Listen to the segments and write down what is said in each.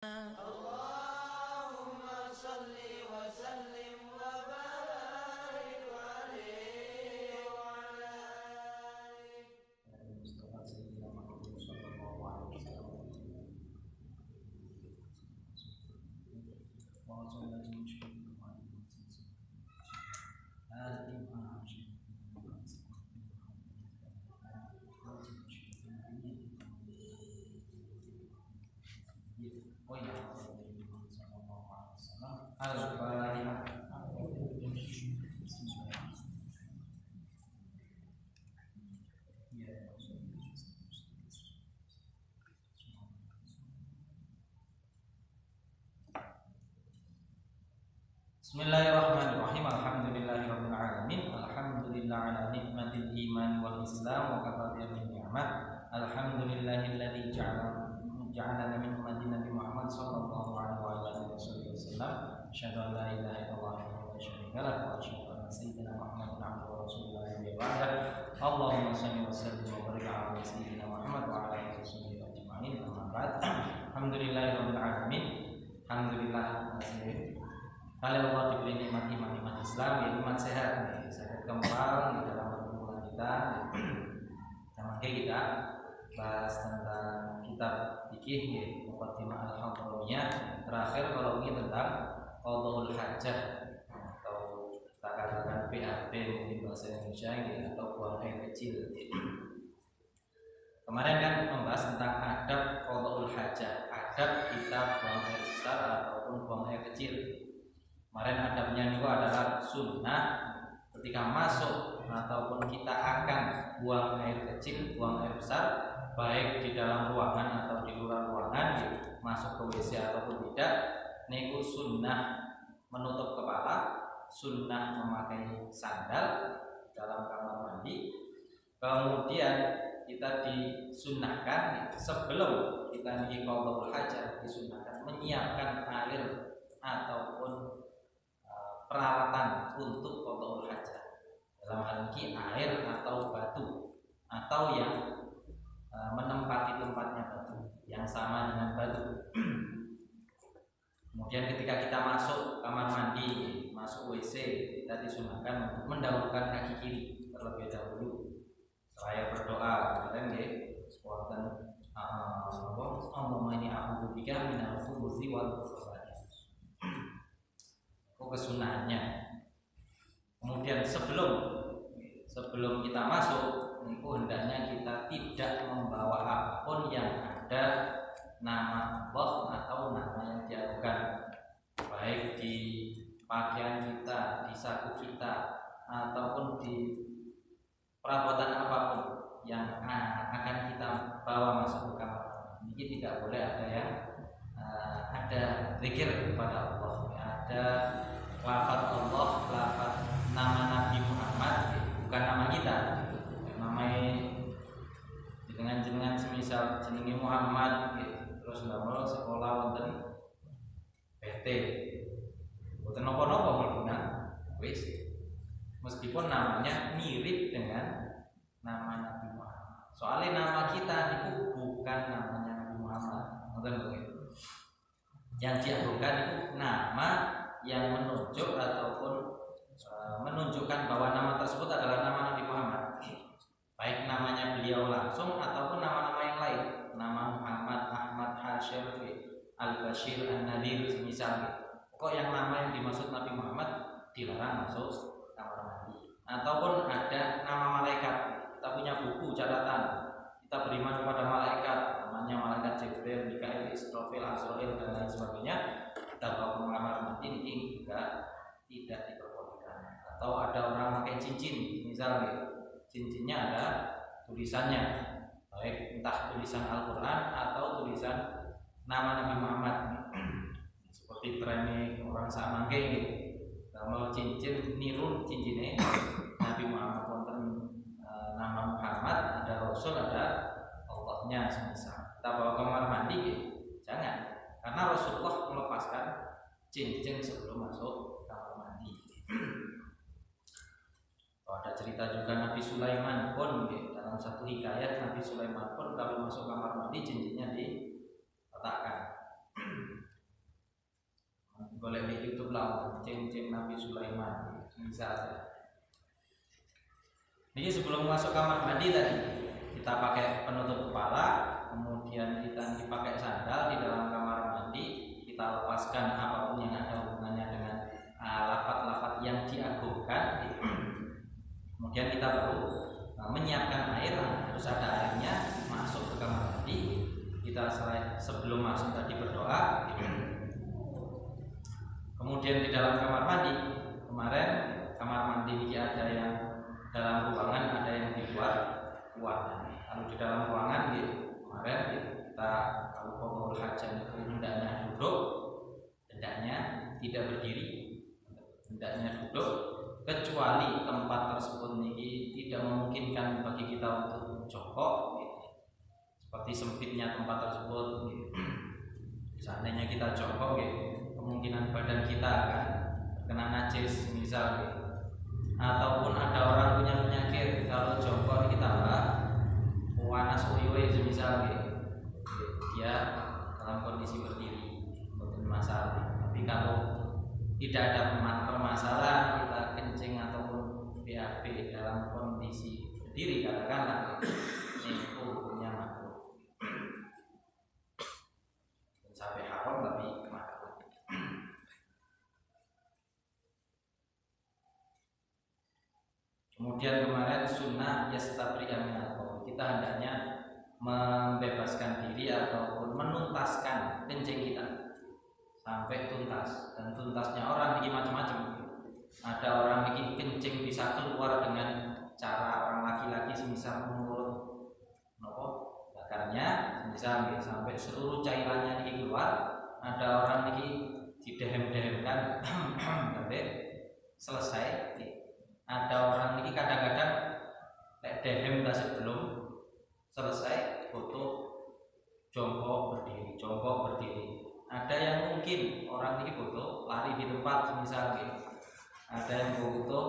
Allahumma salli wa sallim wa barik alaihi wa ala alihi Mustafa Sayyidina Muhammad sallallahu alaihi wasallam wa sallallahu alaihi Al-Fatihah. Bismillahirrahmanirrahim. Alhamdulillahirabbil alamin. Alhamdulillah ala nikmatil iman wal islam wa kafatir min ni'mat. Alhamdulillahilladzi ja'alana min ummatin Nabi Muhammad sallallahu alaihi wasallam. Asyhadu an la ilaha illallah wa syarika lahu wa asyhadu anna sayyidina Muhammadan abduhu wa rasuluhu wa ba'da. Allahumma shalli wa sallim wa barik ala sayyidina Muhammad wa ala alihi wasallam ajma'in. Amma ba'd. Alhamdulillahirabbil alamin. Alhamdulillah kalau Allah diberi nikmat iman Islam, ya iman sehat, sehat kembang di dalam pertemuan kita. Kita bahas tentang kitab fikih Muqaddimah Al-Hadramiyah. Terakhir kalau ini tentang qadha'ul hajah atau kita katakan BAB mungkin bahasa Indonesia atau buang air kecil. Kemarin kan membahas tentang adab qadha'ul hajah, adab kita buang air besar ataupun buang air kecil. Kemarin adabnya itu adalah sunnah ketika masuk ataupun kita akan buang air kecil, buang air besar, baik di dalam ruangan atau di luar ruangan, masuk ke WC ataupun tidak, niku sunnah menutup kepala, sunnah memakai sandal dalam kamar mandi. Kemudian kita disunnahkan sebelum kita niki qadha'ul hajah, disunnahkan menyiapkan air ataupun peralatan untuk qadha'ul hajah. Dalam hal ini air atau batu atau yang menempati tempatnya batu yang sama dengan batu. Kemudian ketika kita masuk kamar mandi, masuk WC, kita disunahkan untuk mendahulukan kaki kiri terlebih dahulu seraya berdoa. Kemudian sekuatan Allahumma inni a'udzubika minal khubuthi wal khaba'ith. Kesunahannya. Kemudian sebelum kita masuk, itu hendaknya kita tidak membawa apapun yang ada nama Allah atau nama yang diagukan, baik di pakaian kita, di saku kita, ataupun di perabotan apapun yang akan kita bawa masuk ke kamar. Ini tidak boleh ada yang ada zikir kepada Allah, ada lafaz Allah, lafaz nama Nabi Muhammad, bukan nama kita. Namanya dengan semisal jenenge Muhammad, terus ndamel sekolah wonten PT, wonten napa-napa mlebuna wis. Meskipun namanya mirip dengan nama Nabi Muhammad. Soalnya nama kita itu bukan namanya Nabi Muhammad, ngoten begitu. Yang diagukan itu nama yang menunjuk ataupun menunjukkan bahwa nama tersebut adalah nama Nabi Muhammad, baik namanya beliau langsung ataupun nama-nama yang lain, nama Muhammad, Ahmad, Hasyim, Al-Bashir, An-Nadir misalnya. Pokok yang nama yang dimaksud Nabi Muhammad dilarang masuk kamar mandi. Ataupun ada nama malaikat, kita punya buku catatan, kita beriman kepada malaikat, namanya malaikat Jibril, Mikail, Israfil, Azrail dan lain sebagainya, kita bawa ke kamar mandi, ini juga tidak diperbolehkan. Atau ada orang pakai cincin, misalnya cincinnya ada tulisannya, baik entah tulisan Al-Quran atau tulisan nama Nabi Muhammad. Seperti trennya orang samangke ini, kalau cincin niru cincinnya Nabi Muhammad, wonten nama Muhammad, ada Rasul, ada Allahnya semisal. Kita bawa ke kamar mandi, jangan, karena Rasulullah melepaskan cincin sebelum masuk kamar mandi. Ada cerita juga Nabi Sulaiman pun, dalam satu hikayat Nabi Sulaiman pun kalau masuk kamar mandi cincinnya diletakkan. boleh di YouTube lah kencing Nabi Sulaiman misalnya. Ini sebelum masuk kamar mandi tadi kita pakai penutup kepala, kemudian kita dipakai sandal di dalam kamar mandi, kita lepaskan apapun yang ada hubungannya dengan lafaz-lafaz yang diagungkan, kemudian kita baru menyiapkan air, harus ada airnya, masuk ke kamar mandi. Kita sebelum masuk tadi berdoa, kemudian di dalam kamar mandi kemarin kamar mandi ini ada yang dalam ruangan, ada yang di luar ruangan. Kalau di dalam ruangan kemarin kita kalau qadhul hajat itu hendaknya duduk, hendaknya tidak berdiri, hendaknya duduk, kecuali tempat tersebut ini tidak memungkinkan bagi kita untuk jongkok, seperti sempitnya tempat tersebut. Seandainya kita jongkok, kemungkinan badan kita akan terkena najis misal, ataupun ada orang punya penyakit kalau jongkok kita panas uyuwe misal, dia dalam kondisi berdiri bukan masalah. Tapi kalau tidak ada permasalahan kita kencing ataupun BAB dalam kondisi berdiri, katakanlah ini hukumnya makruh sampai haram tapi makruh. Kemudian kemarin sunnah yastabri'a minal qaul, kita hendaknya membebaskan diri ataupun menuntaskan kencing kita sampai tuntas. Dan tuntasnya orang ini macam-macam. Ada orang ini kencing bisa keluar dengan cara orang laki-laki, semisal menurut bakarnya, misal sampai seluruh cairannya ini keluar. Ada orang ini didehem-dehemkan sampai selesai. Ada orang ini kadang-kadang dehem sebelum selesai foto jongkok berdiri, jongkok berdiri. Ada yang mungkin orang ini foto lari di tempat misalnya. Ada yang foto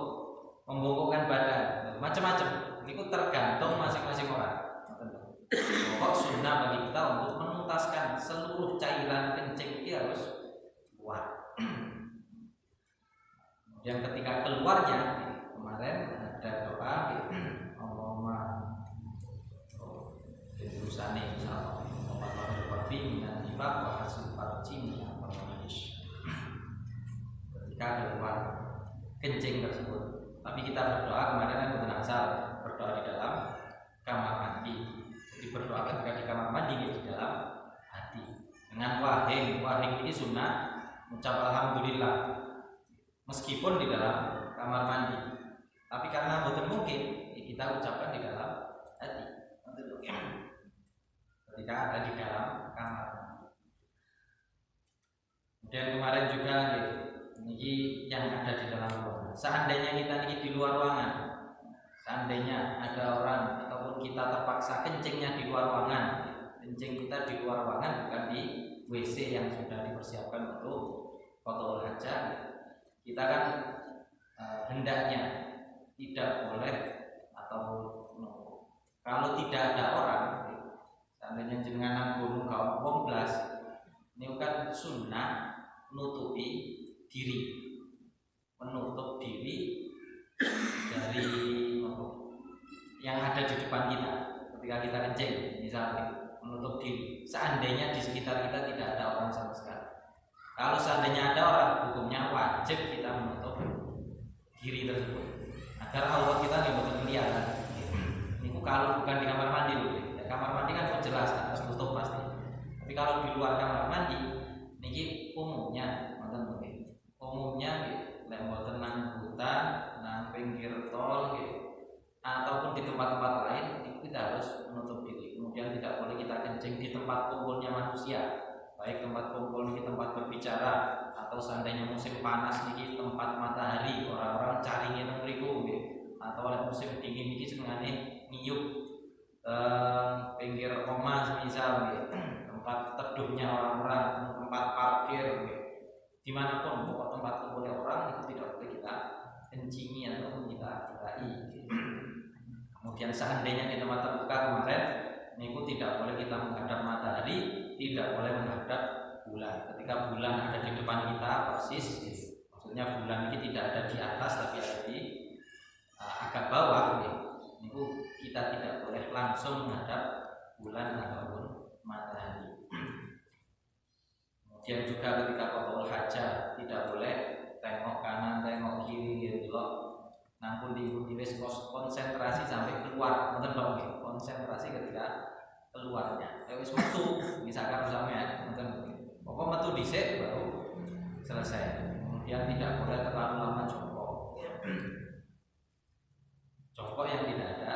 membungkukkan badan, macam-macam. Ini tergantung masing-masing orang. Pokok sunnah bagi kita untuk menuntaskan seluruh cairan kencing ini harus keluar. Dan ketika keluarnya kemarin ada doa Allahumma berusani insyaallah Allahumma berfirman minan nifaq wa hasil farji yang permanis. Ketika keluar kencing tersebut, tapi kita berdoa kemarin kan bukan asal berdoa di dalam kamar mandi. Jadi berdoa ketika di kamar mandi di dalam hati dengan wahing ini sunnah ucap alhamdulillah meskipun di dalam kamar mandi. Tapi karena betul mungkin kita ucapkan di dalam hati ketika ada di dalam kamar. Kemudian kemarin juga ini yang ada di dalam ruangan. Seandainya kita ini di luar ruangan, seandainya ada orang ataupun kita terpaksa kencingnya di luar ruangan, kencing kita di luar ruangan bukan di WC yang sudah dipersiapkan untuk qadhul hajat, kita kan hendaknya tidak boleh atau kalau tidak ada orang, seandainya jenengan gunung kaum wong blas, ini kan sunnah nutupi diri, menutup diri dari yang ada di depan kita ketika kita kencing, misalnya menutup diri. Seandainya di sekitar kita tidak ada orang sama sekali. Kalau seandainya ada orang, hukumnya wajib kita menutup diri tersebut agar aurat kita tidak kelihatan. Ini kalau bukan di kamar mandi loh. Ya, kamar mandi kan jelas harus tutup pasti. Tapi kalau di luar kamar mandi, ini umumnya, lembut tenang hutan, nang pinggir tol, ataupun di tempat-tempat lain, kita harus menutup diri. Kemudian tidak boleh kita kencing di tempat kumpulnya manusia, baik tempat kumpul di tempat berbicara, atau seandainya musim panas niki tempat matahari orang-orang cari nang mriku, atau oleh musim dingin niki senengane ngiyup pinggir omah misal, tempat teduhnya orang-orang, tempat parkir, dimanapun pokok tempat kumpulnya orang itu tidak boleh kita kencingi atau kita rai. Kemudian seandainya di tempat terbuka kemarin, ini tidak boleh kita menghadap matahari, tidak boleh menghadap bulan. Ketika bulan ada di depan kita persis, maksudnya bulan ini tidak ada di atas tapi ada di agak bawah, itu kita tidak boleh langsung menghadap bulan ataupun matahari. Kemudian juga ketika qada'ul hajah tidak boleh tengok kanan, tengok kiri gitu loh. Nampun di konsentrasi sampai keluar, nonton konsentrasi ketika keluarnya. Wis metu misalkan sampean nonton pokok metu dhisik baru selesai. Kemudian tidak boleh terlalu lama jongkok. Jongkok yang tidak ada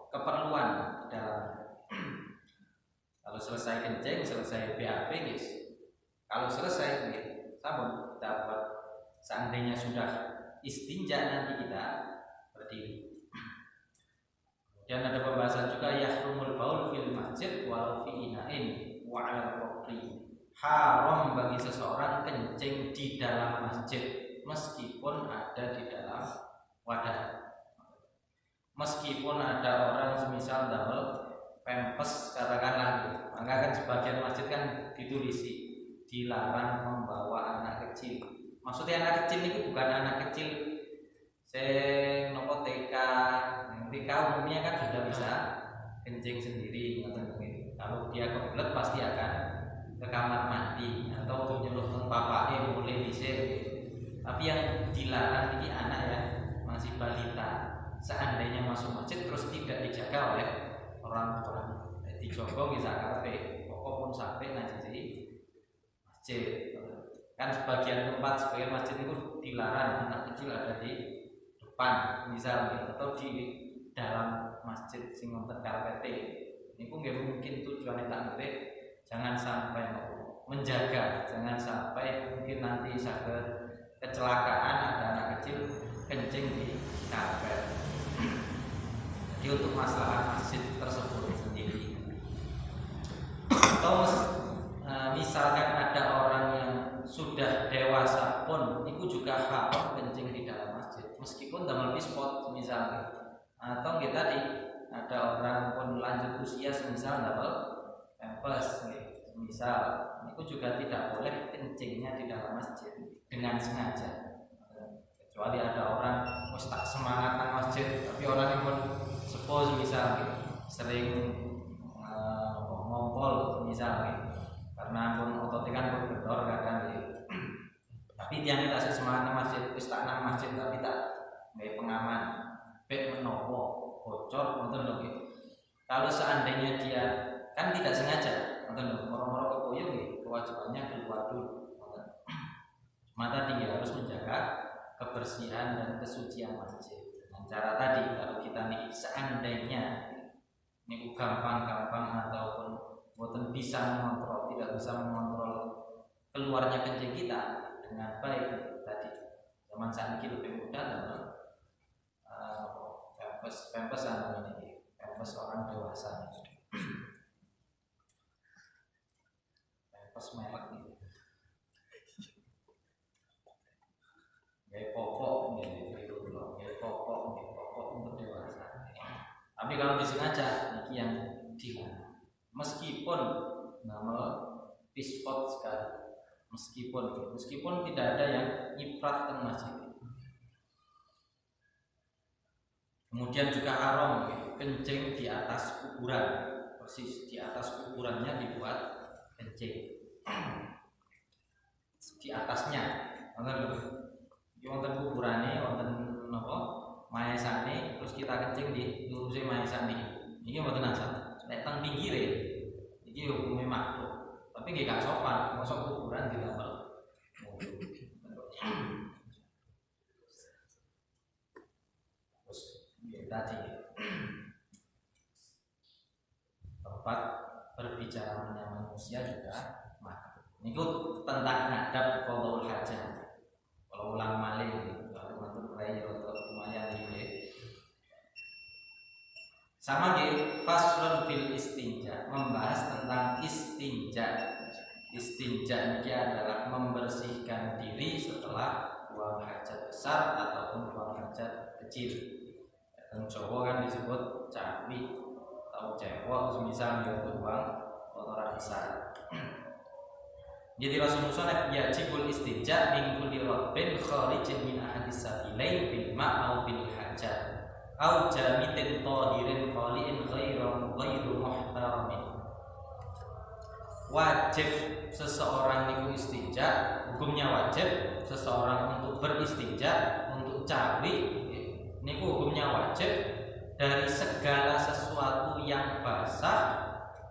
keperluan dalam. Kalau selesai kencing, selesai BAP guys. Kalau selesai sabun dapat seandainya sudah istinja nanti kita berdiri. Kemudian ada pembahasan juga yahrumul baul fil masjid walau fi ina'in wa 'ala al-qabri. Haram bagi seseorang kencing di dalam masjid meskipun ada di dalam wadah. Meskipun ada orang semisal damel pempes katakanlah, maka kan sebagian masjid kan ditulisi dilarang membawa anak kecil. Maksudnya anak kecil itu bukan anak kecil nopo TK. TK umumnya kan sudah bisa kencing sendiri. Kalau dia kebelet pasti akan ke kamar mandi atau nyeluk bapaknya boleh dhisik. Tapi yang dilarang ini anak ya masih balita. Seandainya masuk masjid terus tidak dijaga oleh orang tua, dijogo bisa kafe, pokok pun sampai najisi masjid. Kan sebagian tempat, sebagian masjid itu dilarang anak kecil ada di depan, misalnya atau di dalam masjid sing wonten karpete. Niku nggih mungkin tujuannya tak ngerti, jangan sampai menjaga, jangan sampai mungkin nanti saged kecelakaan ada anak kecil kencing di karpet. Jadi untuk masalah masjid tersebut sendiri. Atau misalkan ada orang yang sudah dewasa pun itu juga haram kencing di dalam masjid meskipun damel pispot misalnya. Atau kita tadi ada orang pun lanjut usia semisal damel pempes misal itu juga tidak boleh kencingnya di dalam masjid dengan sengaja. Kecuali ada orang tak semangat nang masjid tapi orang yang pun suppose misalnya sering ngompol misalnya karena pun ototnya kan pun gedor kadang tapi dia tidak semangat nang masjid wis tak nang masjid tapi tak nggak pengaman bek menopo bocor nonton lho. Kalau seandainya dia kan tidak sengaja nonton lho moro-moro kepoyo kewajibannya keluar dulu. Mata tinggi harus menjaga kebersihan dan kesucian masjid dengan cara tadi. Kalau kita nih seandainya ini gampang-gampang ataupun boten bisa mengontrol, tidak bisa mengontrol keluarnya kencing kita dengan baik tadi. Zaman saat ini lebih mudah dalam pempesan ini, pempes orang dewasa, pempes merek ini. Gaya pokok itu dulu, gaya pokok untuk dewasa. Tapi kalau disengaja, ini yang dilarang. Meskipun nama pispot sekali, meskipun tidak ada yang nyiprat ke masjid. Kemudian juga haram kencing di atas kuburan, persis di atas kuburannya dibuat kencing. Di atasnya, wonten kuburane wonten napa mayasane terus kita kencing di luruse mayasane iki mboten asal nek teng pinggire iki hukume makruh tapi nggih gak sopan mosok kuburan ditamel terus tadi tempat berbicaranya manusia juga makruh niku tentang adab qada'ul hajah. Kalau ulang malih untuk rai atau lumayan ini sama di faslun fil istinja membahas tentang istinja. Istinja ini adalah membersihkan diri setelah buang hajat besar ataupun buang hajat kecil. Yang Jawa kan disebut cawi atau cewek, misal dia buang kotoran kotoran besar. Jadi Rasulullah yajibul istinja min kulli rabbin kharijin min ahadis sabilain bil ma' au bil hajar au jamidin tahirin khaliin ghairu muhtaramin. Wajib seseorang itu istinja, hukumnya wajib seseorang untuk beristinja, untuk cawi niku hukumnya wajib dari segala sesuatu yang basah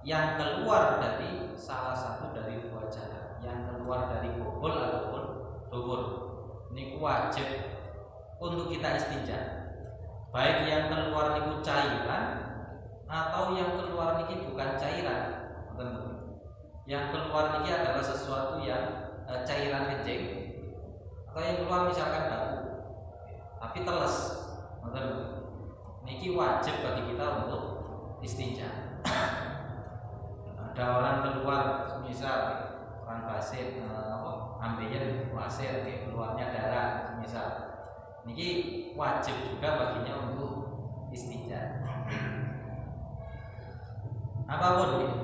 yang keluar dari salah satu dari dua jalan, yang keluar dari kubul ataupun dubur. Niku wajib untuk kita istinja. Baik yang keluar niku cairan atau yang keluar niki bukan cairan. Yang keluar niki adalah sesuatu yang cairan kencing, atau yang keluar misalkan batu tapi teles. Niki wajib bagi kita untuk istinja. Ada orang keluar misal orang basir ambeien wasir keluarnya darah misal, niki wajib juga baginya untuk istinja. Apapun gitu,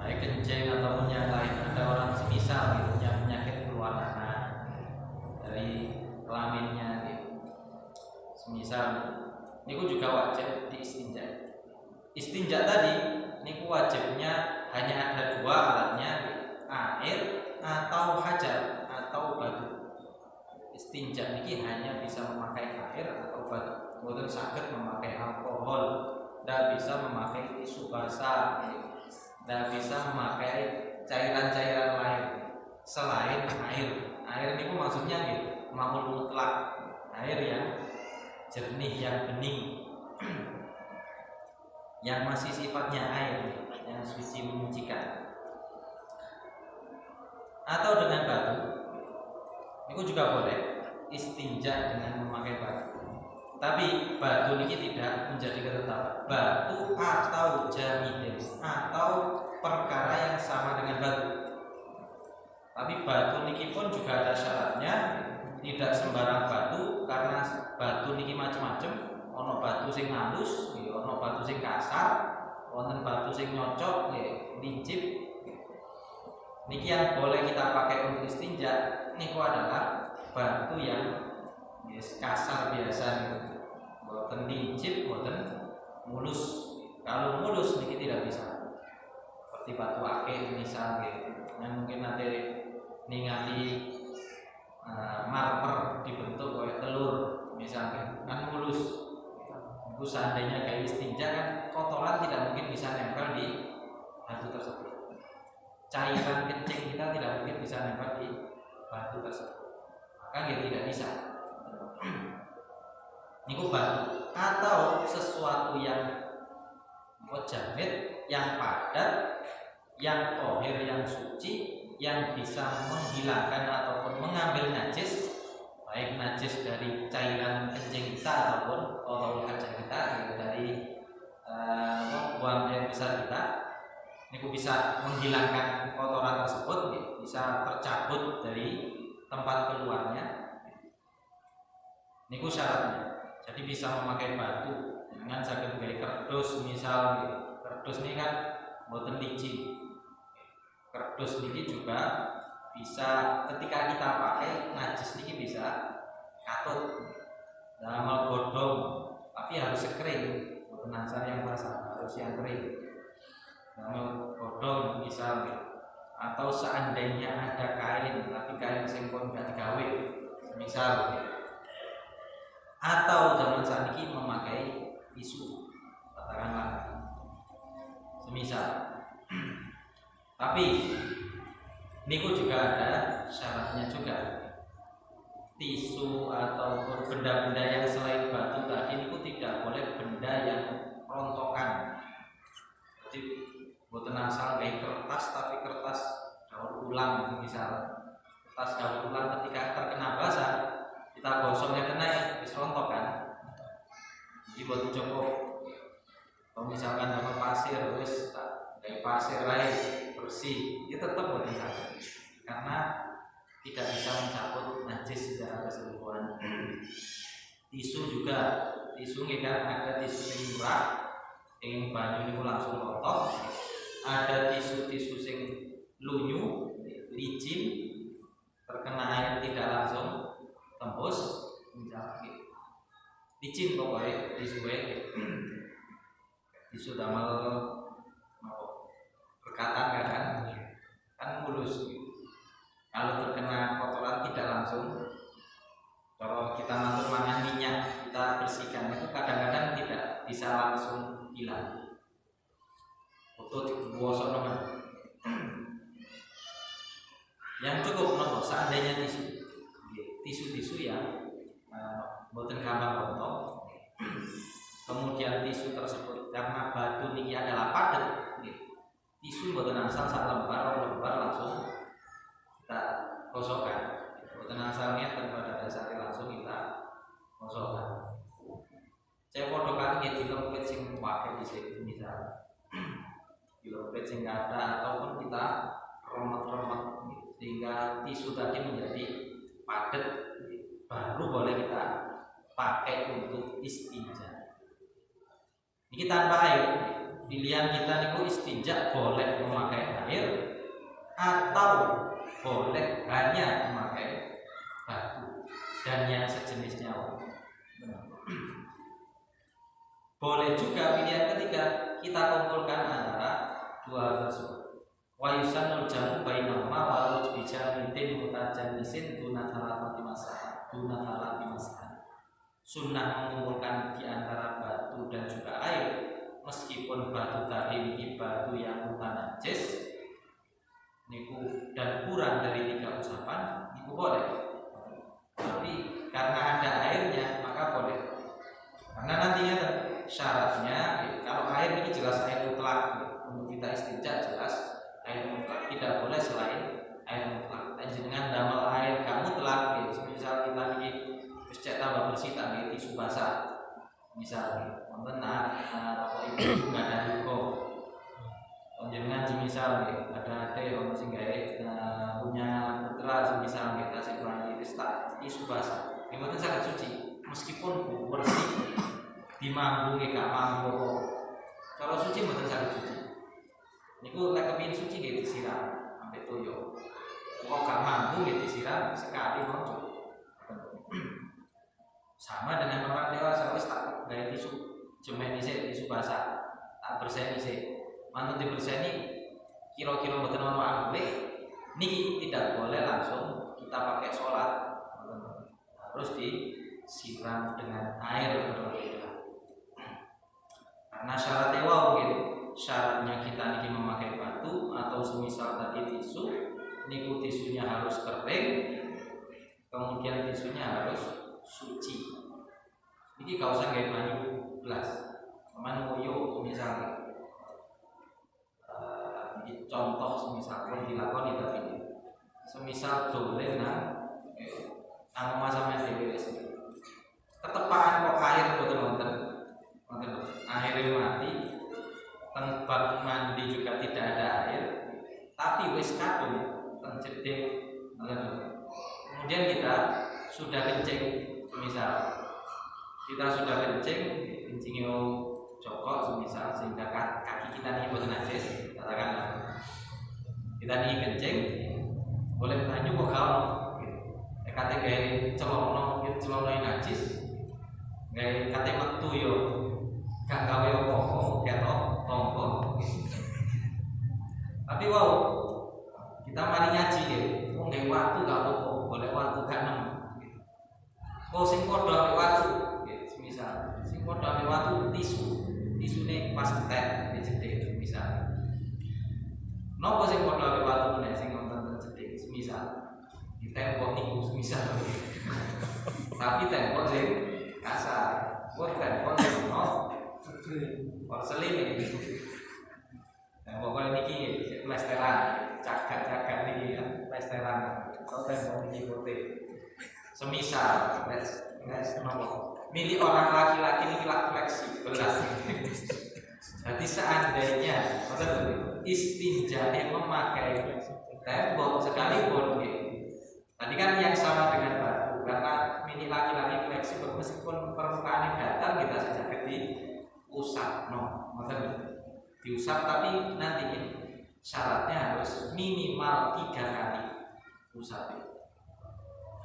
baik kencing ataupun yang lain. Ada orang semisal gitu, punya penyakit keluar anak dari kelaminnya gitu, semisal niku juga wajib diistinja. Istinja tadi niku wajibnya hanya ada dua alatnya, air atau hajar atau batu. Istinja niki hanya bisa memakai air atau batu, bukan sakit memakai alkohol, tidak bisa memakai tisu basah, tidak bisa memakai cairan-cairan lain selain air. Air niku maksudnya gitu, ma'ul mutlak, air yang jernih, yang bening, yang masih sifatnya air, yang suci menyucikan. Atau dengan batu, itu juga boleh istinja dengan memakai batu. Tapi batu ini tidak menjadi ketetapan. Batu atau jamidin atau perkara yang sama dengan batu. Tapi batu niki pun juga ada syaratnya, tidak sembarang batu, karena batu niki macam-macam. Ono batu sing halus, ono batu sing kasar, wonten batu sing nyocok, lincip. Niki yang boleh kita pakai untuk istinja niku adalah batu yang kasar biasa niku. Boten lincip, boten mulus. Kalau mulus niki tidak bisa. Seperti batu akik misal yang mungkin nanti ningali marmer dibentuk kayak telur misalnya, kan mulus. Itu seandainya kayak istinja kan kotoran tidak mungkin bisa nempel di batu tersebut. Cairan kencing kita tidak mungkin bisa nempel di batu tersebut. Maka dia tidak bisa. Niku batu atau sesuatu yang jamid, yang padat, yang tohir, yang suci, yang bisa menghilangkan ataupun mengambil najis, baik najis dari cairan kencing kita ataupun kotor kaca kita, dari buang air besar kita. Niku bisa menghilangkan kotoran tersebut, bisa tercabut dari tempat keluarnya. Niku syaratnya. Jadi bisa memakai batu, dengan saged gawe kerdus misal. Kerdus ini kan boten licin. Kerdus ini juga bisa ketika kita pakai najis ini bisa katut, dalam godong, tapi harus kering, bukan asal yang basah, harus yang kering. Dalam godong misal, atau seandainya ada kain tapi kain sing pun gak digawe misal, atau zaman saat ini memakai tisu katakanlah semisal. Tapi niku juga ada syaratnya juga. Tisu ataupun benda-benda yang selain batu tadi niku tidak boleh benda yang rontokan. Jadi boten asal kayak kertas, tapi kertas daur ulang misal. Kertas daur ulang ketika terkena basah, kita gosoknya kena wis rontok kan. Jadi boten cukup. Kalau misalkan dapat pasir wis kayak pasir lain bersih, itu tetap boten saged. Karena tidak bisa mencabut najis secara keseluruhan. Tisu juga, tisu kan ada tisu sing murah, yang banyu niku langsung rontok. ada tisu-tisu sing lunyu, licin, terkena air tidak langsung tembus, misalnya licin pokoknya tisu damel berkatan kan mulus. Kalau terkena kotoran tidak langsung, kalau kita mantuk mangan minyak kita bersihkan itu kadang-kadang tidak bisa langsung hilang. Untuk bosok nomor. Yang cukup nomor seandainya tisu yang boten gampang rontok. Kemudian tisu tersebut karena batu niki adalah padat, tisu boten asal sak lembar langsung kita gosokkan. Boten asalnya pada dasarnya langsung kita gosokkan. Saya podo kali nggih dilempit sing pakai di sini misal. Dilempit sing ada ataupun kita remet-remet sehingga tisu tadi menjadi padat, baru boleh kita pakai untuk istinja. Ini tanpa air. Pilihan kita niku istinja boleh memakai air atau boleh hanya memakai batu dan yang sejenisnya. Boleh juga pilihan ketiga kita kumpulkan antara dua tersebut. Wa yusanul jamu bainahuma walau bijamitin mutajanisin duna thalathati masalah. Sunnah mengumpulkan di antara batu dan juga air, meskipun batu tadi ini batu yang mutanajis niku dan kurang dari 3 usapan niku boleh. Tapi karena ada airnya maka boleh. Karena nantinya syaratnya kalau air ini jelas air mutlak, untuk kita istinja jelas air mutlak, tidak boleh selain air mutlak. Dan dengan damel air kamu mutlak, misal kita ini cek tambah bersih tak tisu basah, misalnya wonten apa itu nggak ada hukum. Jenengan misal ada orang sing gawe punya putra misal kita sing kurang tisu basah, ini mboten saged suci meskipun bersih dimampu gak mampu. Kalau suci mboten saged suci. Niku lek kepengin suci nggih disiram sampai toyo. Kok gak mampu nggih disiram sekali monco. Sama dengan orang dewasa wis tak gawe tisu jemek dhisik, tisu basah. Tak bersihni dhisik. Mantun dibersihni kira-kira mboten ono ambek, niki tidak boleh langsung kita pakai sholat. Harus disiram dengan air terlebih dahulu. Karena syaratnya syaratnya kita niki memakai batu atau semisal tadi tisu, niku tisunya harus kering, kemudian tisunya harus suci. Ini gak usah kayak banyu gelas, cuman moyo misalnya. Contoh semisal pun dilakoni tapi semisal dolen nang masa dewe ketepaan kok air boten airnya mati, tempat mandi juga tidak ada air, tapi wis kadung terjedek. Kemudian kita sudah kencing, misal kita sudah kencing cokok semisal sehingga kaki kita ini boten najis, katakanlah kita ini kencing boleh banyu kok kalau kate gawe celana najis, gawe kate metu yo gak gawe apa-apa ketok tompo. Tapi wow, kita mari ngaji ya, wong gawe watu gak apa-apa, boleh watu gak nemu. Oh sing padha watu, semisal sing padha watu tisune pas ketek dijedhek misal. Napa sing padha watu nek sing wonten jedhek semisal di tembok niku semisal. Tapi tembok sing kasar, kok tembok sing porselin iki. Nah, pokoknya niki plesteran, cagak-cagak niki ya, plesteran. Kok tembok niki putih. Semisal milik orang laki-laki ini fleksibel. Jadi seandainya istinja memakai tembok sekalipun, tadi kan yang sama dengan batu, karena milik laki-laki fleksibel meskipun permukaan datar kita saja diusap, diusap, tapi nanti syaratnya harus minimal 3 kali usap,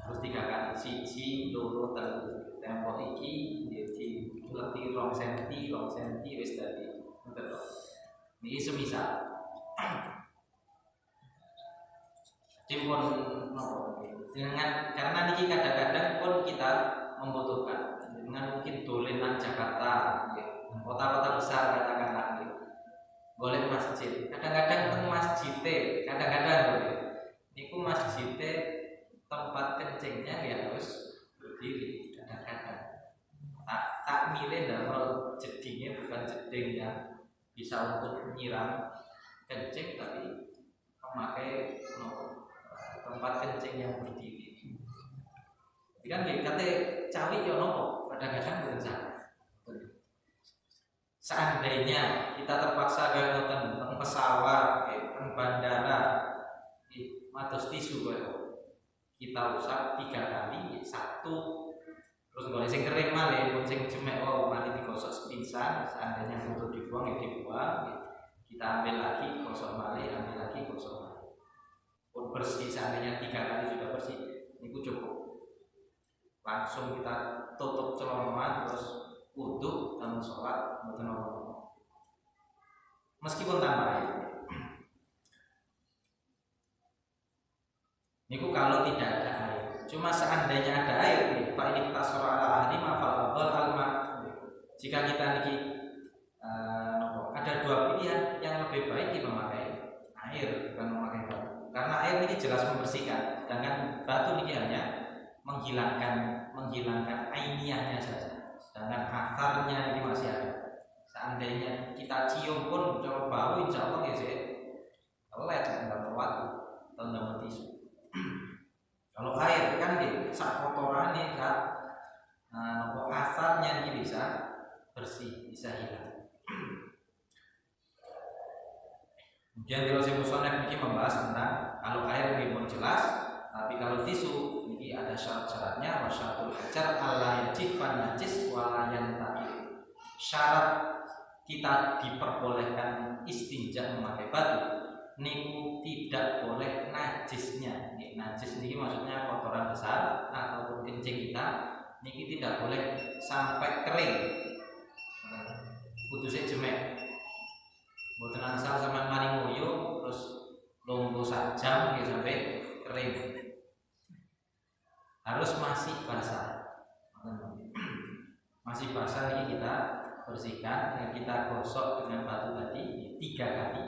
harus 3 kali. Siji loro telu tempo iki dileti 2 cm wis dadi ngoten to. Niki semisal dipun nopo dengan, karena niki kadang-kadang pun kita membutuhkan dengan mungkin dolen nang Jakarta, kota-kota besar katakanlah, boleh masjid. Kadang-kadang teng masjid, kadang-kadang niku masjid tempat kencingnya ya harus berdiri. Kadang-kadang tak milih damel jedingnya bukan jeding yang bisa untuk menyiram kencing, tapi memakai tempat kencing yang berdiri. Jadi kan kate cawi yo nopo kadang-kadang boten salah. Seandainya kita terpaksa nonton teng pesawat, teng bandara, matos tisu kita usap 3 kali, 1 terus boleh sing kering malih, pun sing jemek malih digosok sepisan. Seandainya butuh dibuang ya dibuang, kita ambil lagi, gosok malih, ambil lagi, gosok malih. Pun bersih, seandainya 3 kali sudah bersih, itu cukup. Langsung kita tutup celana terus wudu dan sholat mboten apa-apa. Meskipun tanpa air. Niku kalau tidak ada air. Cuma seandainya ada air, Pak ini tasra ala ahli mafal alma. Jika kita niki ada 2 pilihan, yang lebih baik kita memakai air bukan memakai batu. Karena air ini jelas membersihkan, sedangkan batu niki hanya menghilangkan ainiyahnya saja. Sedangkan asarnya ini masih ada. Seandainya kita cium pun cara bau insya Allah ya sih telet nggak perwatu atau tisu. Kalau air kan sak kotoran nih kak, asarnya ini bisa bersih, bisa hilang. Kemudian kalau saya musonef ini membahas tentang kalau air ini pun jelas, tapi kalau tisu ini ada syarat-syaratnya. Wasyatul hajar alla yajifan najis walayan taqil. Syarat kita diperbolehkan istinja memakai batu niku tidak boleh najisnya. Najis ini maksudnya kotoran besar ataupun kencing kita niki tidak boleh sampai kering. Kudu sik jemek. Mboten asal sampean mari nguyuh terus lungguh sak jam nggih sampai kering. Harus masih basah. Masih basah ini kita bersihkan dengan kita gosok dengan batu tadi 3 kali.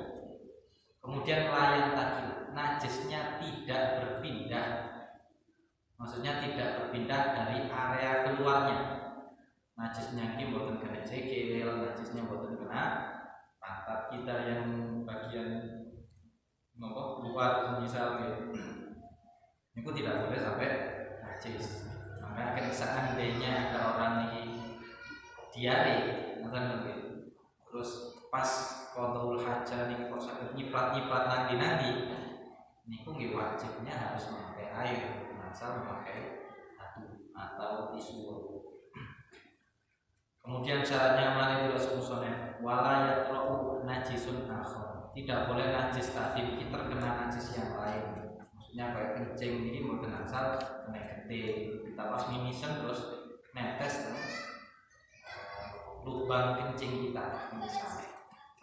Kemudian layan tadi najisnya tidak berpindah, maksudnya tidak berpindah dari area keluarnya. Najisnya ini bukan kena sikil, najisnya bukan kena pantat kita yang bagian keluar misalnya. Itu tidak boleh sampai najis. Maka seandainya ada orang ini diare, terus pas qadaul hajah nih kok sakit nyiprat nanti niku nggih wajibnya harus memakai air, asal memakai batu atau tisu. Kemudian syaratnya mana itu sunah wala yatra'u najisun akhar. Tidak boleh najis tadi kita terkena najis yang lain. Maksudnya kayak kencing ini mboten asal kena gede. Kita pas mimisen terus netes lubang kencing kita misalnya.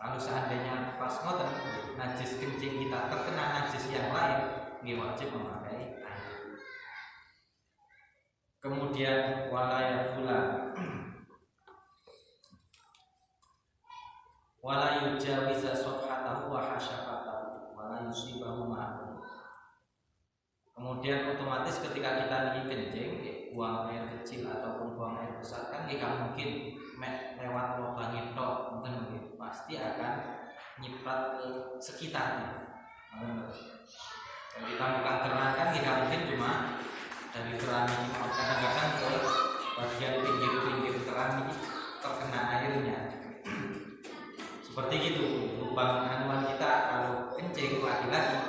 Kalau seandainya pas ngoten najis kencing kita terkena najis yang lain, ini wajib memakai air. Kemudian walaya fulan wala yujawiza safhatahu wa hasyafatahu wala yusibahu ma'ahu. Kemudian otomatis ketika kita ingin kencing, buang air kecil ataupun buang air besar kan tidak mungkin lewat lubang itu, mungkin pasti akan nyiprat ke sekitarnya. Kalau kita buka keran kan tidak mungkin cuma dari keran ini, kadang-kadang ke bagian pinggir-pinggir keran ini terkena airnya. Seperti gitu, lubang anuan kita kalau kencing lagi-lagi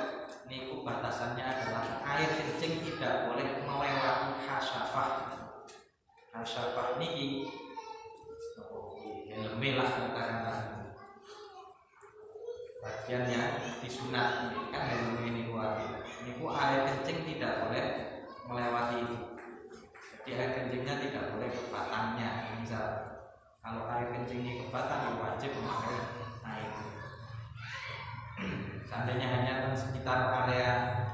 niku batasannya adalah air kencing tidak boleh melewati hasyafah. Hasyafah niki melah katakanlah bagian yang disunat kan ini air kencing tidak boleh melewati itu. Jadi air kencingnya tidak boleh ke batangnya. Misal kalau air kencingnya ke batang wajib memakai air. Seandainya hanya sekitar area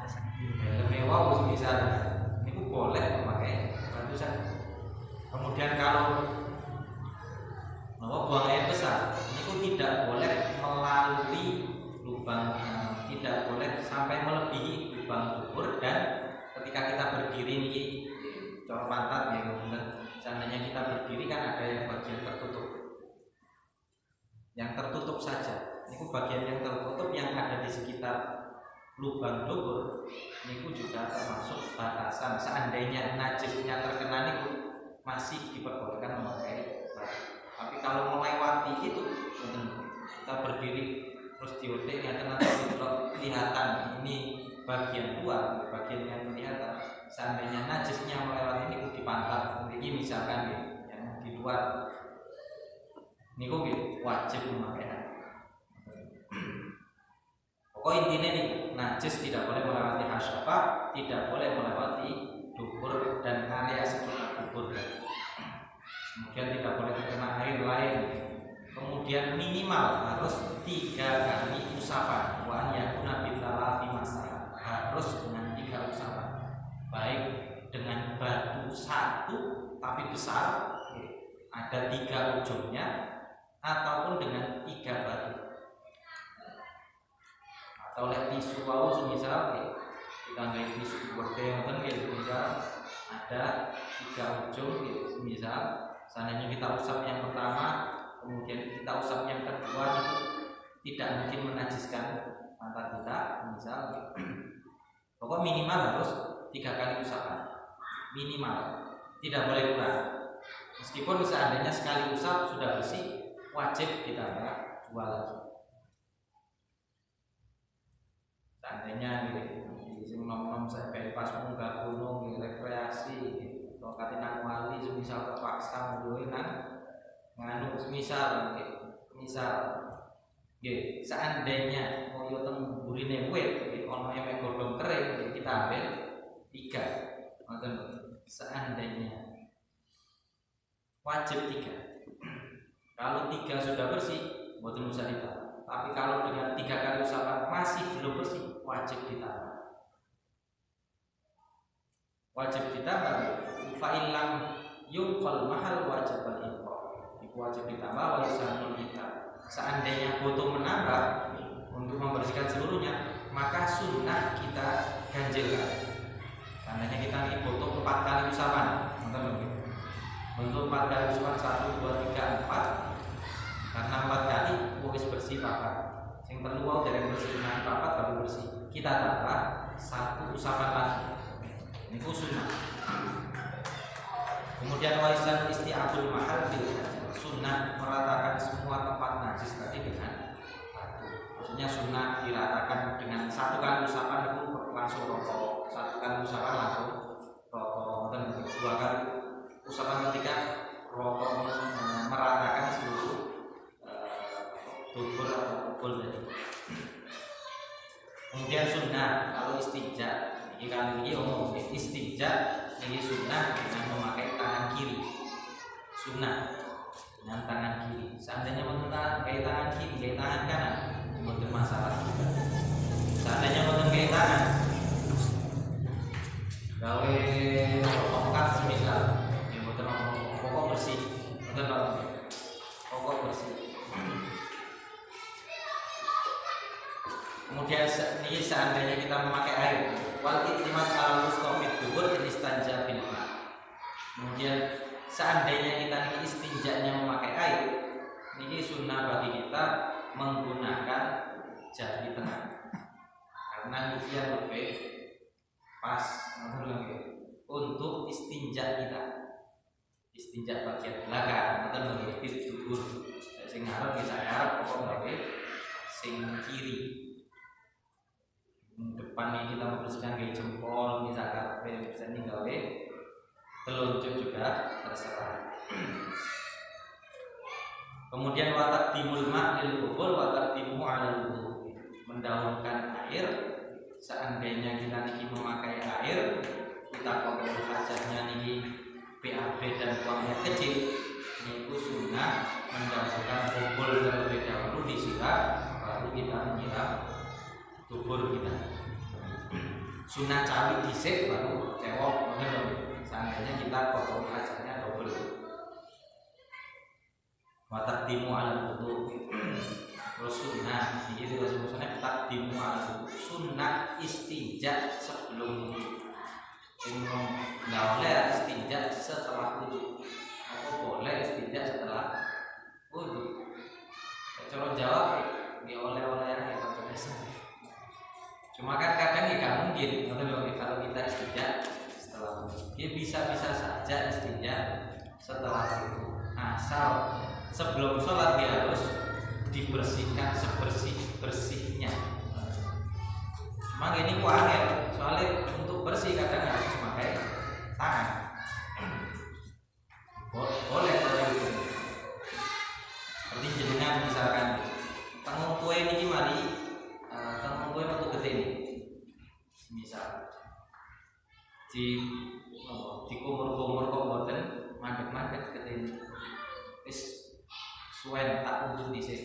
mewah misalnya, ini boleh memakai batu saja. Kemudian kalau buang air besar, ini tidak boleh melalui lubang, tidak boleh sampai melebihi lubang dubur. Dan ketika kita berdiri ini cor pantat ya, seandainya kita berdiri kan ada yang bagian tertutup, yang tertutup saja. Ini bagian yang tertutup yang ada di sekitar lubang dubur, ini juga termasuk batasan. Seandainya najisnya terkena ini masih diperbolehkan memakai batu. Tapi kalau melewati itu, kita berdiri terus diotek ya, nanti kelihatan ini bagian luar, bagian yang kelihatan. Seandainya najisnya melewati ini di pantat, ini misalkan yang di luar, ini wajib memakai. Pokok intinya nih, najis tidak boleh melewati hasyafah, tidak boleh melewati dubur dan area sekitar dubur. Kemudian tidak boleh terkena air lain. Kemudian minimal harus 3 kali usapan. Wa yakuna bitalafi masa, harus dengan 3 usapan. Baik dengan batu 1 tapi besar, ada 3 ujungnya, ataupun dengan 3 batu. Atau oleh tisu bau semisal kita nggak tisu berdeng misal ada 3 ujung semisal seandainya kita usap yang pertama kemudian kita usap yang kedua itu tidak mungkin menajiskan pantat kita misal. Pokok minimal harus 3 kali usapan minimal, tidak boleh kurang. Meskipun seandainya sekali usap sudah bersih, wajib ditambah 2 lagi. Seandainya di nom-nom sampai pas munggah gunung rekreasi atau katinang wali semisal terpaksa nang nganu semisal seandainya mau yo teng burine wit ono emek godhong kering kita ambil 3. Ngoten seandainya wajib 3. Kalau 3 sudah bersih mboten usah ditambah. Tapi kalau dengan 3 kali usapan masih belum bersih, wajib ditambah. Wajib ditambah. Fa'ilam yungkol mahal wajib berimpor. Itu wajib ditambah walisanul kita. Seandainya butuh menambah untuk membersihkan seluruhnya, maka sunnah kita ganjilkan. Seandainya kita ini butuh 4 kali usapan, untuk 4 kali usapan 1, 2, 3, 4. Karena 4 kali wis bersih papat. Sing perlu wau dari bersih nang papat baru bersih. Kita tambah 1 usapan lagi. Ini sunnah. Kemudian waisan isti'abul mahal bil sunnah meratakan semua tempat najis tadi dengan batu. Maksudnya sunnah diratakan dengan 1 kali usapan itu langsung rokok, 1 kali usapan langsung rokok, dan 2 kali usapan ketiga rokok, meratakan seluruh dubur atau pukul tadi. Kemudian sunnah kalau istinja, ini kali ini umum istinja ini sunnah dengan memakai tangan kiri. Sunnah dengan tangan kiri. Seandainya menggunakan tangan kiri, kayak tangan kanan, bukan masalah. Seandainya menggunakan tangan, gawe tongkat semisal, yang bukan pokok bersih, bukan pokok bersih. Kemudian ini seandainya kita memakai air, wal iktimat al mustafid dubur istanja bil ma. Kemudian seandainya kita ini istinjanya memakai air, ini sunnah bagi kita menggunakan jari tengah, karena dia lebih pas untuk istinja kita. Istinja bagian belakang, atau lebih dubur. Sing ngarep bisa ngarep, pokok sing kiri. Depan ini kita membersihkan kayak jempol, misalkan bisa nih gawe telunjuk juga terserah. Kemudian watak dimul mak lil kubur, watak dimu alal wudu. mendahulukan air. Seandainya kita niki memakai air, kita kotor hajatnya niki BAB dan buangnya kecil, niku sunnah mendahulukan kubur terlebih dahulu disiram, baru kita menyiram kubur kita. Sunnah cawi dhisik baru cewek, seandainya kita kotor hajatnya double. Wataqdimu ala wudu. Terus sunnah, ini terus sunnah takdimu ala wudu. Sunnah istinja sebelum wudu. Nggak boleh istinja setelah wudu. Apa boleh istinja setelah wudu? Cara jawab, nggak oleh-oleh ya kita biasa. Cuma kan kadang nggak mungkin, kalau kita istinja setelah wudu. Dia bisa-bisa saja istinja setelah wudu. Asal sebelum sholat dia harus dibersihkan sebersih-bersihnya. Cuma ini ku angel, soalnya untuk bersih kadang harus memakai tangan. Boleh itu. Seperti jenengan misalkan tengok kue ini gimana? Tengok kue waktu gede ini. Misal di kumur-kumur kok boten mandek-mandek gede ini. Suwen tak untuk dhisik,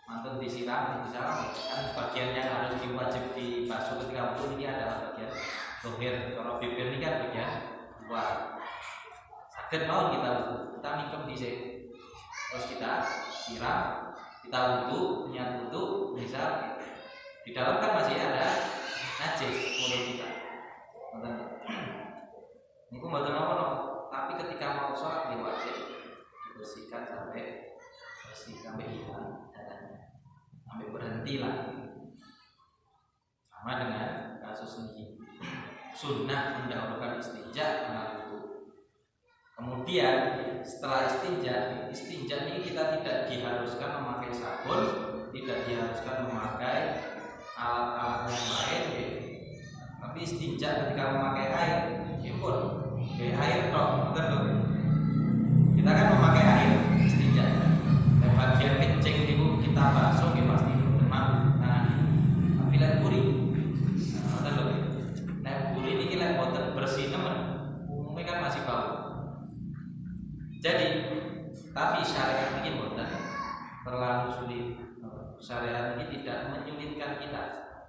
mantun disiram kan bagian yang harus diwajib dibasuh ketika wudu ini adalah bagian dohir. Cara bibir ini kan bagian luar. Saged mawon kita mingkem dhisik, terus kita siram, kita wudu, niat wudu, misal di dalam kan masih ada najis mulut kita. Niku mboten apa-apa, tapi ketika mau sholat diwajib dibersihkan sampai hilang darahnya, sampai berhenti lah. Sama dengan kasus ini, sunnah mendahulukan istinja karena wudu. Kemudian setelah istinja ini kita tidak diharuskan memakai sabun, tidak diharuskan memakai alat-alat yang lain, tapi istinja ketika memakai air, pun air dong, betul. Kita kan memakai air istinja. Bagian kencing itu kita basuh pasti tenang. Tapi lek buri, lek buri ini kita boten bersih teman, umumnya kan masih bau. Jadi, tapi syariat ini boten terlalu sulit. Syariat ini tidak menyulitkan kita,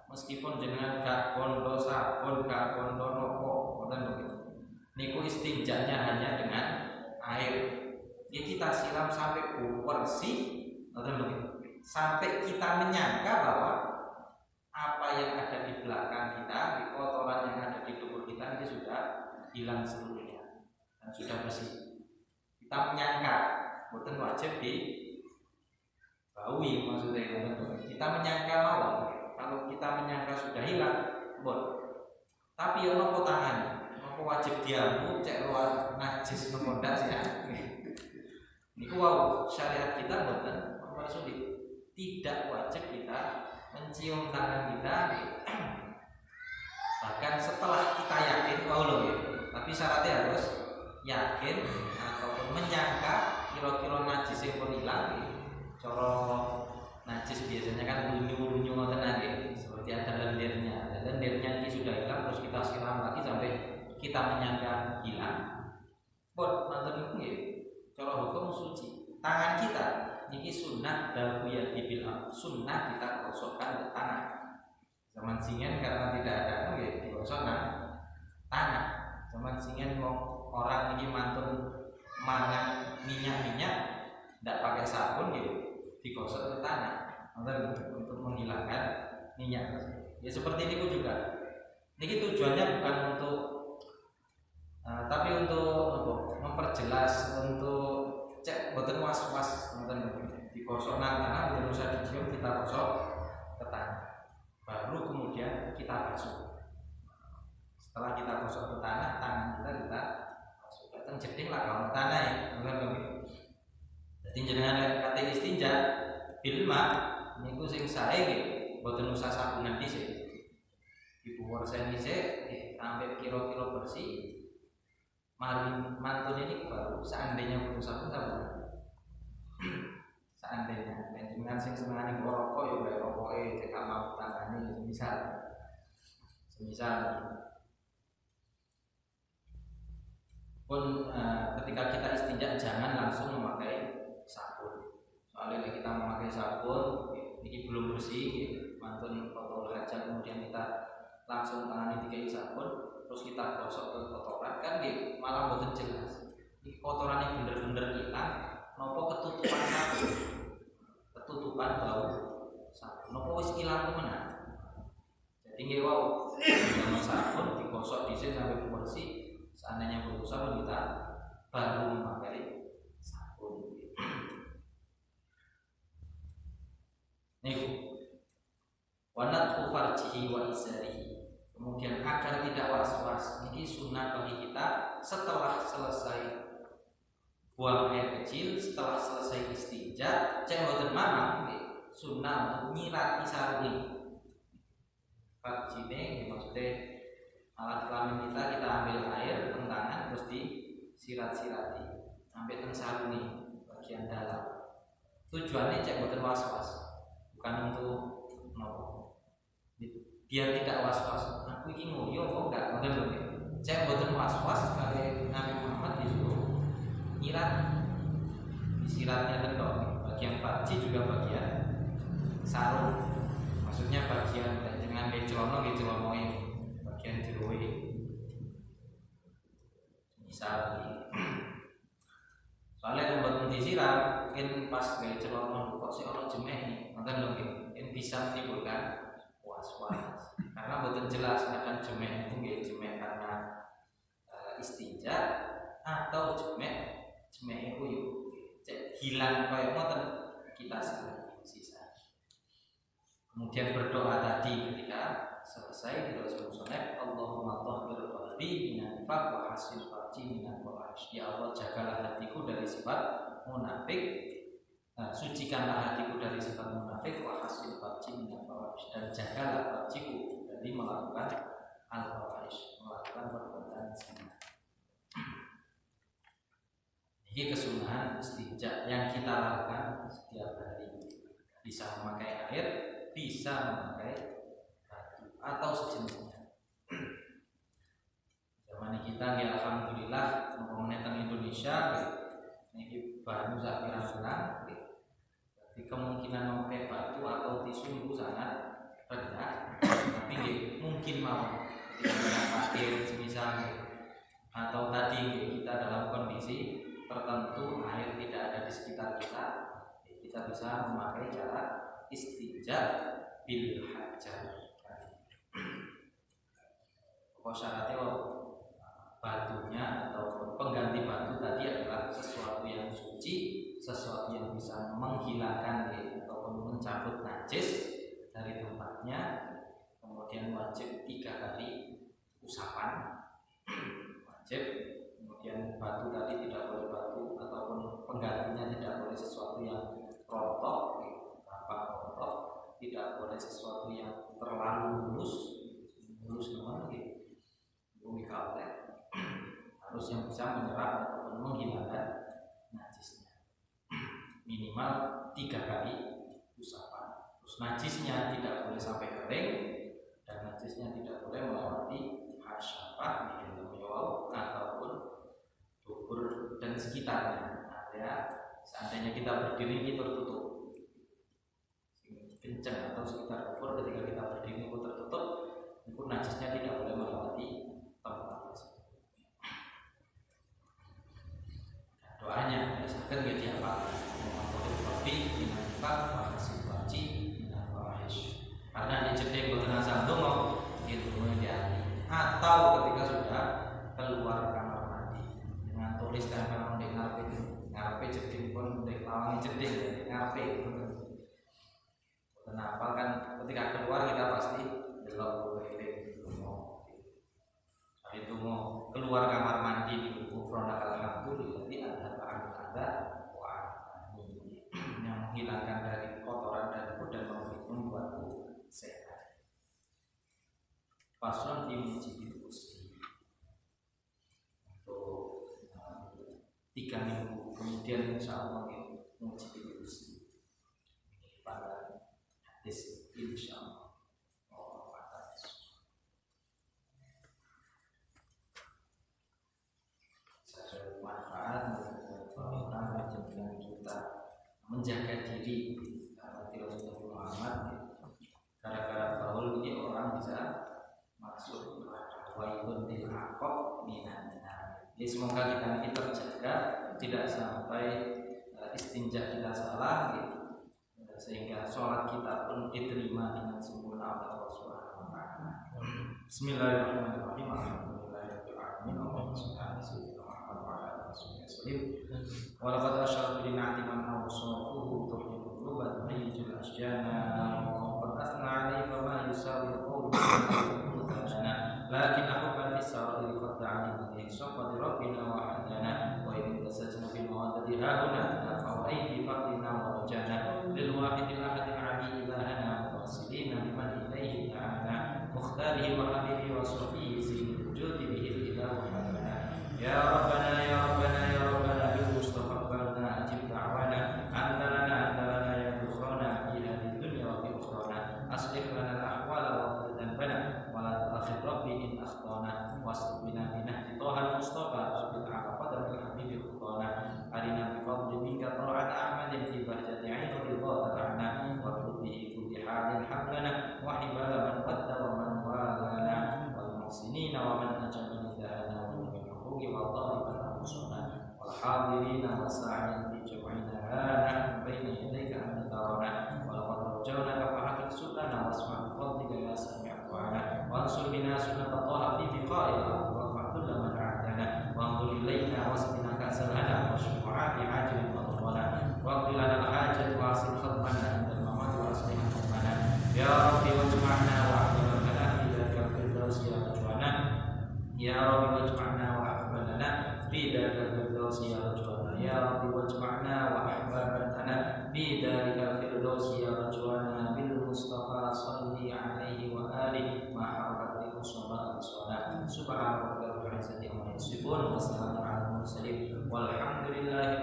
meskipun jenengan gak kondo sabun, gak kondo rokok, boten begitu. Niku istinjanya hanya dengan air. Ya kita siram sampai bersih, sampai kita menyangka bahwa apa yang ada di belakang kita, kotoran yang ada di tubuh kita ini sudah hilang seluruhnya dan sudah bersih. Kita menyangka, bukan wajib dibaui maksudnya. Kita menyangka mawon, kalau kita menyangka sudah hilang, tapi ya nopo tangan, nopo wajib diambu, cek luar najis nopo ndak sih. Niku wow, syariat kita bukan sulit. Tidak wajib kita mencium tangan kita. Bahkan setelah kita yakin, tapi syaratnya harus yakin ataupun menyangka kira-kira najis yang pun hilang. Coro najis biasanya kan lunyu-lunyu ngoten seperti ada lendirnya. Lendirnya ini sudah hilang, terus kita siram lagi sampai kita menyangka hilang. Nonton itu cara hukum suci. Tangan kita niki sunnah dalu ya dibil sunnah kita gosokkan ke tangan. Zaman singen karena tidak ada digosokkan tangan. Zaman singen mau orang niki mantun mangan minyak-minyak tidak pakai sabun digosok ke tangan untuk menghilangkan minyak. Ya seperti ini juga. Niki tujuannya bukan untuk tapi untuk memperjelas, untuk cek boten was-was digosok nang tangan, belum usah dicium, kita gosok ke tangan. Baru kemudian kita basuh. Setelah kita gosok ke tangan kita basuh. Datang jeding lah kalau tanah ya, jadi jenengan kate istinja bilma niku sing sae nggih boten usah sabunan dhisik. Dibuwur sen dhisik sampai kira-kira bersih. Mari mantun ini baru seandainya butuh sabun. seandainya dengan sing senengane rokok ya bae rokoke cekak mau tangane semisal pun ketika kita istinja jangan langsung memakai sabun. Soalnya kita memakai sabun ini belum bersih, mantun kotor hajat kemudian kita langsung tangan dikai sabun terus kita gosok ke kotoran kan malah boten jelas. Ini kotoran yang bener-bener hilang, nopo ketutupan sabun, ketutupan bau sabun, nopo wis hilang temenan. Jadi nggih wau dengan sabun digosok dhisik sampai bersih. Seandainya berusaha kita baru memakai sabun. Nih, wanat farjihi wa izarihi. Kemudian agar tidak was-was, ini sunnah bagi kita setelah selesai buang air kecil, setelah selesai istinja, cek boten mamang, sunnah untuk nyirati sarungi. Farjine maksudnya alat kelamin kita ambil air tangan terus disirat-sirati sampai teng sarungi bagian dalam. Tujuannya cek boten was-was, bukan untuk nopo. Biar tidak was-was. Aku iki ngoyo kok enggak ngoten lho. Cek boten was-was kali Nabi Muhammad disuruh nyirat. Disiratnya tendok. Bagian farji juga bagian sarung. Maksudnya bagian dengan celana ini. Bagian jeroi misal soalnya tempat disiram mungkin pas gaya celana kok si orang jemeh mungkin mungkin bisa menimbulkan was-was karena betul jelas akan jemeh itu gaya jemeh karena istinja atau jemeh itu hilang kayak motor kita sisa. Kemudian berdoa tadi ketika selesai kita sunat Allahumma tahhir qalbi minan nifaq wa hasin farji minan fawahish. Ya Allah jagalah hatiku dari sifat munafik, sucikanlah hatiku dari sifat munafik, wa hasin farji minan fawahish, dan jagalah farjiku dari melakukan al-fawahish, melakukan perbuatan zina. Ini kesunahan istinja yang kita lakukan setiap hari. Bisa memakai air, bisa memakai atau sejenisnya. Zaman kita ya alhamdulillah pemerintah Indonesia ini baru sak pirang-pirang. Jadi kemungkinan memakai batu atau tisu itu sangat rendah. Tapi mungkin mau kita pakai semisal atau tadi kita dalam kondisi tertentu air tidak ada di sekitar kita bisa memakai cara istinja bil hajar. Syaratnya batunya atau pengganti batu tadi adalah sesuatu yang suci, sesuatu yang bisa menghilangkan ataupun mencabut najis dari tempatnya. Kemudian wajib 3 kali usapan, wajib. Kemudian batu tadi tidak boleh batu ataupun penggantinya tidak boleh sesuatu yang rontok, tidak boleh sesuatu yang terlalu mulus teman harus yang bisa menyerap ataupun menghilangkan najisnya. Minimal 3 kali usapan. Terus najisnya tidak boleh sampai kering dan najisnya tidak boleh melewati hasyafah di dalam yawal ataupun dubur dan sekitarnya. Ada seandainya kita berdiri kita tertutup kencang atau sekitar dubur ketika kita berdiri itu tertutup, itu najisnya tidak boleh melewati tempat tersebut. Doanya biasakan ya diapa tapi dinampak masih wajib dinampak karena di jeding betul sambung mau itu dia atau ketika sudah keluar kamar mandi dengan tulis tempel di ngarepe jeding pun di lawangi jeding ngarepe kenapa kan ketika keluar kita pasti belok itu mau keluar kamar mandi di kufrona alhamdulillah ada yang menghilangkan dari kotoran dan membuatku sehat. Paslon dimuji usia untuk 3 minggu kemudian insya Allah muji usia insyaallah. Manfaat orang menjadikan kita menjaga diri karena Rasulullah Muhammad gara-gara baul ini orang bisa masuk waibun til aqab minan nar. Jadi semoga kita terjaga tidak sampai istinja kita salah gitu. Sehingga sholat kita pun diterima dengan sempurna oleh Allah Subhanahu wa taala. Bismillahirrahmanirrahim. Alhamdulillahirabbil alamin. Allahumma shalli ala sayyidina Muhammad wa ala alihi wasallam. Wa laqad asyara bi ni'mati man awsafuhu tuhibbu quluba tuhayyijul asjana wa qad asna 'alaihi fa ma yusawi qawlu lakin ahubban fis sarri qad ta'ala bi safati rabbina wa hadana wa in tasajna bil mawadati hauna fa aidi faqina wa rajana lil wahidil ahadil 'ali ilahana wasilina biman ilayhi ta'ala mukhtarihi wa habibi wa safihi zil wujudi bihi ilahu hadana ya rabbana ya rabbana ya rabbana bil mustafa balna ajib da'wana anta lana ya dukhrana fi hadhihi dunya wa fi ukhrana aslih lana al ahwala wa dhanbana wa la tu'akhir rabbi in akhtana wasbina bi nahji tahal mustafa sabit ala qadamil habibi khutana arina bi fadli minka ta'at ahmadin fi bahjati 'ainir ridha ta'ana wa bihi kulli halin hablana wa hibala man qadda wa man walana wal muhsinina wa man ajabana dana wa min huquqi wa talibana usuna wal hadirina wa sa'in fi jam'ina hana baina yadayka an tarana wa laqad rajawna fa haqiq sulana wasma' fadlika ya sami'u ana wa ansur bina sunnata taha fi biqa'il wa fa'tul man a'dana wa anzur ilayna wasbina kasalana wa syufa'a fi ajil wa dhana wa qilana al-hajat wa asil khatmana indal mamat wa aslih khatmana ya rabbi wajma'na wa ahbalana fi dzakal firdaus ya rajwana ya rabbi wajma'na wa ahbalana fi dzakal firdaus ya rajwana ya rabbi wajma'na wa ahbalana fi dzakal firdaus ya rajwana bil mustafa salli alaihi wa alihi ma harakati uswana subhana rabbika rabbil izzati amma yasifun wa salamun alal mursalin walhamdulillahi